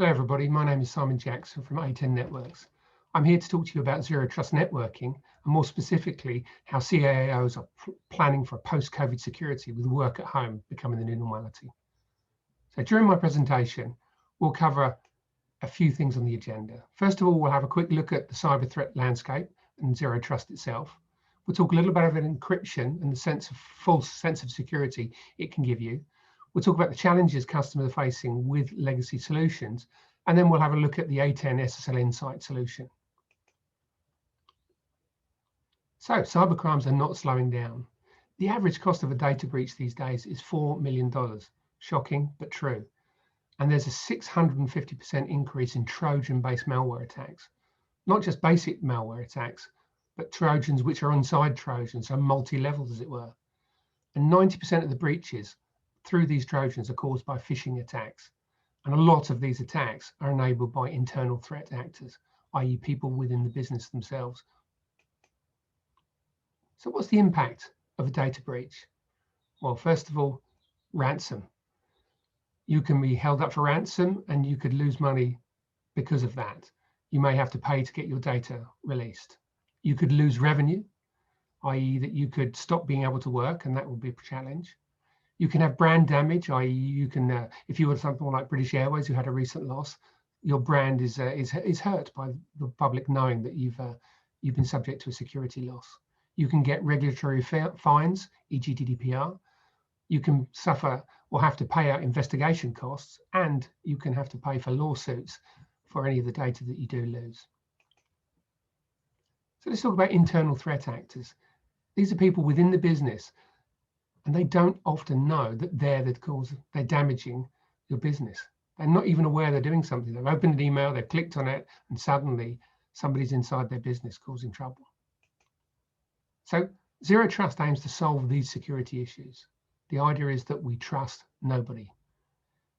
Hello everybody, my name is Simon Jackson from A10 Networks. I'm here to talk to you about Zero Trust networking, and more specifically, how CIOs are planning for post-COVID security with work at home becoming the new normality. So during my presentation, we'll cover a few things on the agenda. First of all, we'll have a quick look at the cyber threat landscape and Zero Trust itself. We'll talk a little bit about encryption and the false sense of security it can give you. We'll talk about the challenges customers are facing with legacy solutions, and then we'll have a look at the A10 SSL Insight solution. So cybercrimes are not slowing down. The average cost of a data breach these days is $4 million. Shocking, but true. And there's a 650% increase in Trojan-based malware attacks. Not just basic malware attacks, but Trojans which are inside Trojans, so multi-levels as it were. And 90% of the breaches through these Trojans are caused by phishing attacks. And a lot of these attacks are enabled by internal threat actors, i.e. people within the business themselves. So what's the impact of a data breach? Well, first of all, ransom. You can be held up for ransom and you could lose money because of that. You may have to pay to get your data released. You could lose revenue, i.e. that you could stop being able to work, and that would be a challenge. You can have brand damage, i.e. you can, if you were something like British Airways who had a recent loss, your brand is hurt by the public knowing that you've been subject to a security loss. You can get regulatory fines, e.g. GDPR. You can suffer or have to pay out investigation costs, and you can have to pay for lawsuits for any of the data that you do lose. So let's talk about internal threat actors. These are people within the business, and they don't often know that they're damaging your business. They're not even aware they're doing something. They've opened an email, they've clicked on it, and suddenly somebody's inside their business causing trouble. So Zero Trust aims to solve these security issues. The idea is that we trust nobody.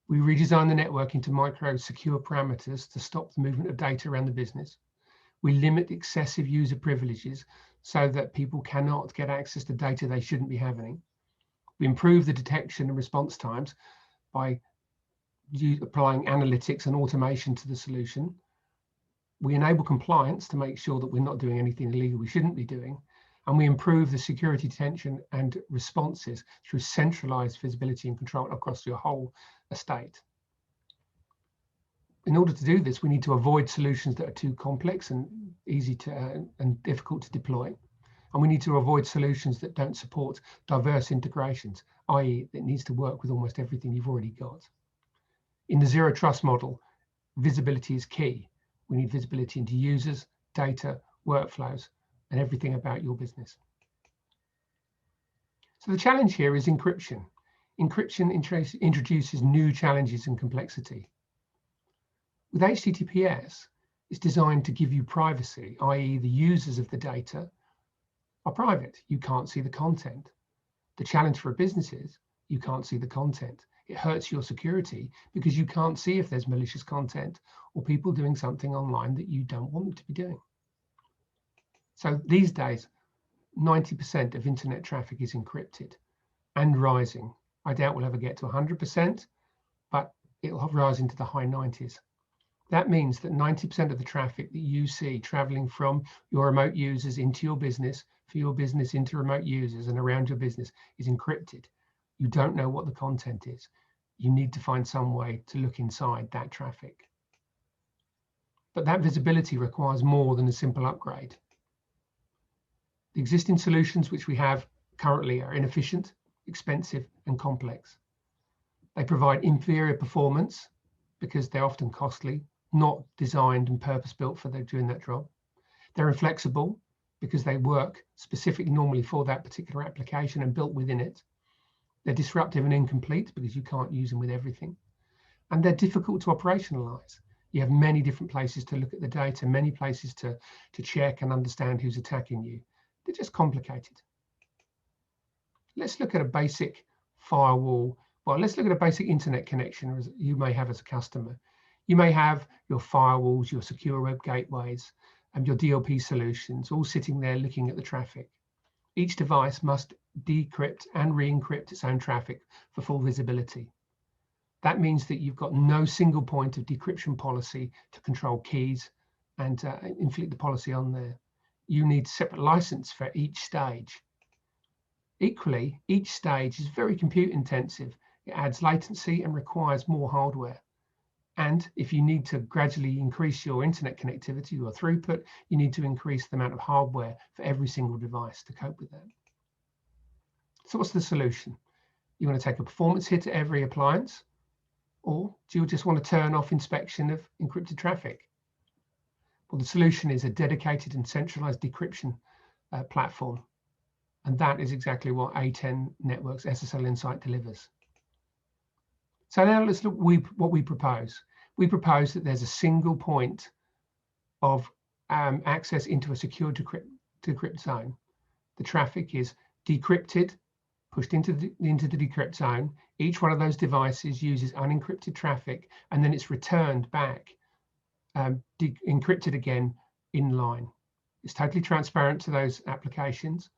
We redesign the network into micro secure parameters to stop the movement of data around the business. We limit excessive user privileges so that people cannot get access to data they shouldn't be having. We improve the detection and response times by applying analytics and automation to the solution. We enable compliance to make sure that we're not doing anything illegal we shouldn't be doing. And we improve the security detection and responses through centralized visibility and control across your whole estate. In order to do this, we need to avoid solutions that are too complex and easy to and difficult to deploy. And we need to avoid solutions that don't support diverse integrations, i.e. it needs to work with almost everything you've already got. In the Zero Trust model, visibility is key. We need visibility into users, data, workflows, and everything about your business. So the challenge here is encryption. Encryption introduces new challenges and complexity. With HTTPS, it's designed to give you privacy, i.e. the users of the data are private. You can't see the content. The challenge for a business is you can't see the content. It hurts your security because you can't see if there's malicious content or people doing something online that you don't want them to be doing. So these days, 90% of internet traffic is encrypted and rising. I doubt we'll ever get to 100%, but it'll rise into the high 90s. That means that 90% of the traffic that you see traveling from your remote users into your business, for your business into remote users and around your business is encrypted. You don't know what the content is. You need to find some way to look inside that traffic. But that visibility requires more than a simple upgrade. The existing solutions which we have currently are inefficient, expensive, and complex. They provide inferior performance because they're often costly, not designed and purpose-built for doing that job. They're inflexible because they work specifically normally for that particular application and built within it. They're disruptive and incomplete because you can't use them with everything. And they're difficult to operationalize. You have many different places to look at the data, many places to check and understand who's attacking you. They're just complicated. Let's look at a basic firewall. Well, let's look at a basic internet connection as you may have as a customer. You may have your firewalls, your secure web gateways, and your DLP solutions all sitting there looking at the traffic. Each device must decrypt and re-encrypt its own traffic for full visibility. That means that you've got no single point of decryption policy to control keys and inflict the policy on there. You need separate license for each stage. Equally, each stage is very compute intensive. It adds latency and requires more hardware. And if you need to gradually increase your internet connectivity or throughput, you need to increase the amount of hardware for every single device to cope with that. So what's the solution? You want to take a performance hit at every appliance? Or do you just want to turn off inspection of encrypted traffic? Well, the solution is a dedicated and centralized decryption platform. And that is exactly what A10 Networks SSL Insight delivers. So now let's look what we propose. We propose that there's a single point of access into a secure decrypt zone. The traffic is decrypted, pushed into the decrypt zone. Each one of those devices uses unencrypted traffic, and then it's returned back, encrypted again in line. It's totally transparent to those applications,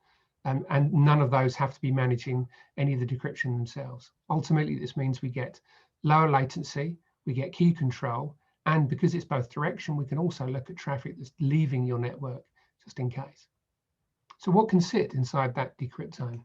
and none of those have to be managing any of the decryption themselves. Ultimately, this means we get lower latency, we get key control, and because it's both direction, we can also look at traffic that's leaving your network just in case. So what can sit inside that decrypt zone?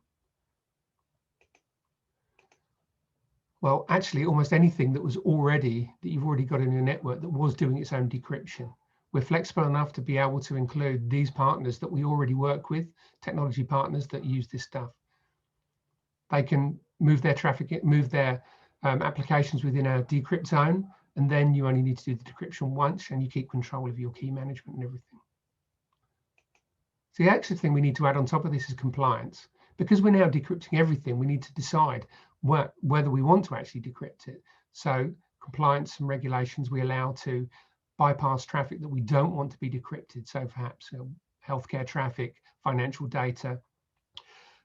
Well, actually, almost anything that you've already got in your network that was doing its own decryption. We're flexible enough to be able to include these partners that we already work with, technology partners that use this stuff. They can move their traffic, move their applications within our decrypt zone, and then you only need to do the decryption once, and you keep control of your key management and everything. So the actual thing we need to add on top of this is compliance. Because we're now decrypting everything, we need to decide whether we want to actually decrypt it. So compliance and regulations, we allow to bypass traffic that we don't want to be decrypted. So perhaps healthcare traffic, financial data.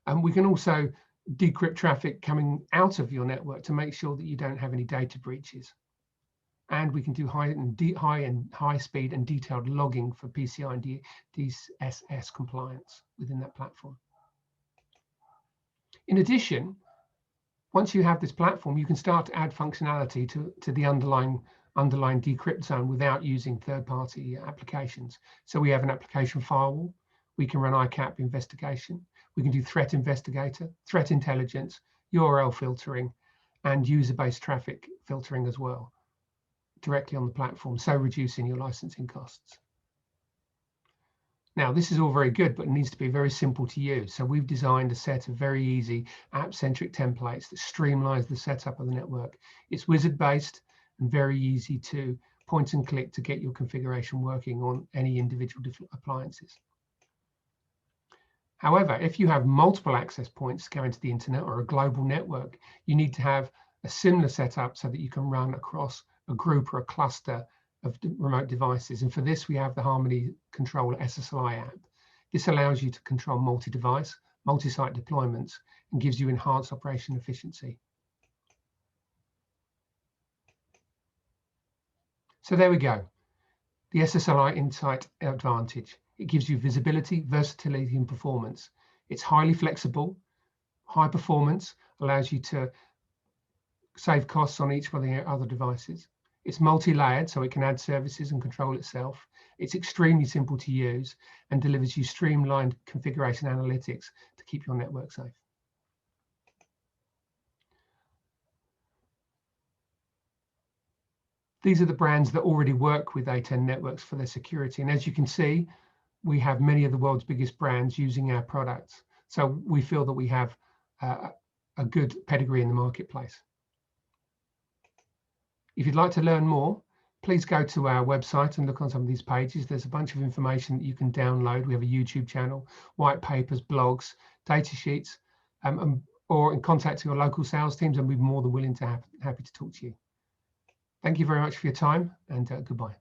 And we can also decrypt traffic coming out of your network to make sure that you don't have any data breaches. And we can do high speed and detailed logging for PCI and DSS compliance within that platform. In addition, once you have this platform, you can start to add functionality to the underlying decrypt zone without using third-party applications. So we have an application firewall. We can run ICAP investigation. We can do threat investigator, threat intelligence, URL filtering, and user-based traffic filtering as well, directly on the platform, so reducing your licensing costs. Now, this is all very good, but it needs to be very simple to use. So we've designed a set of very easy app-centric templates that streamlines the setup of the network. It's wizard-based and very easy to point and click to get your configuration working on any individual appliances. However, if you have multiple access points going to the internet or a global network, you need to have a similar setup so that you can run across a group or a cluster of remote devices. And for this, we have the Harmony Controller SSLI app. This allows you to control multi-device, multi-site deployments, and gives you enhanced operation efficiency. So there we go, the SSLI Insight Advantage. It gives you visibility, versatility, and performance. It's highly flexible, high performance, allows you to save costs on each of the other devices. It's multi-layered, so it can add services and control itself. It's extremely simple to use and delivers you streamlined configuration analytics to keep your network safe. These are the brands that already work with A10 Networks for their security. And as you can see, we have many of the world's biggest brands using our products. So we feel that we have a good pedigree in the marketplace. If you'd like to learn more, please go to our website and look on some of these pages. There's a bunch of information that you can download. We have a YouTube channel, white papers, blogs, data sheets, or in contact your local sales teams, and we'd be more than willing to happy to talk to you. Thank you very much for your time, and goodbye.